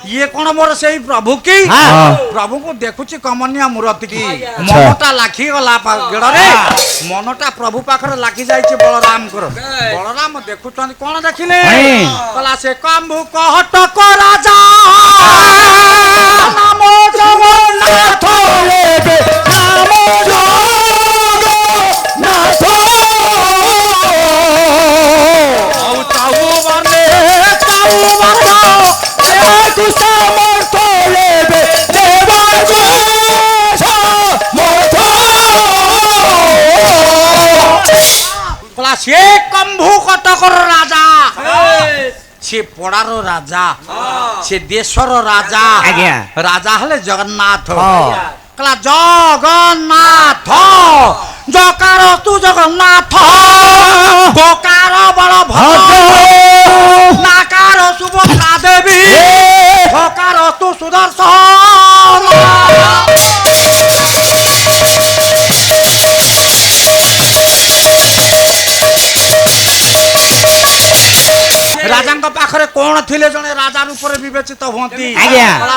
ये कौन मोर से प्रभु की प्रभु को देखुची कमनिया मूर्ति की मनटा लाखी गला गेड़ रे मनटा प्रभु पाखरे लाखी जाइए बलराम कर बलराम देखुचंदी कौन देखिले कला से कंभु कहटक राजा नाम जगन्नाथ लेबे नाम जगन्नाथ औ ताऊ बने तू समर्थ लेबे देवा को समर्थ कला से कंभु कटकर राजा से पड़ार राजा से देशर राजा राजा हले जगन्नाथ कला जगन्नाथ जकार तू जगन्नाथ गोकार बड़ भद्र नाकार सुभद्रा देवी गोकार तू सुदर्शन राजा पाखरे कौन थिले जने राजा रूप विवेचित होती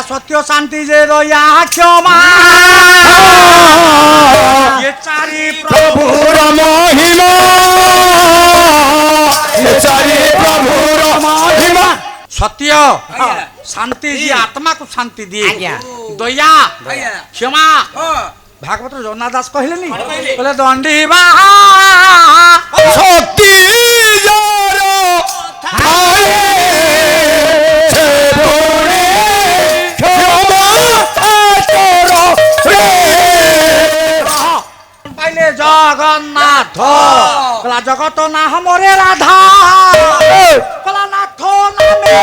सत्य शांति जे रया क्षमा ये चारि प्रभुर महिमा ये चारि प्रभुर महिमा सत्य शांति जी आत्मा को शांति दिए दया क्षमा भागवत जगन्नाथ दास कहले नी कहले दंडी बाहा शक्ति जगन्नाथ कला जगत ना हमरे राधा कला नाथ नामे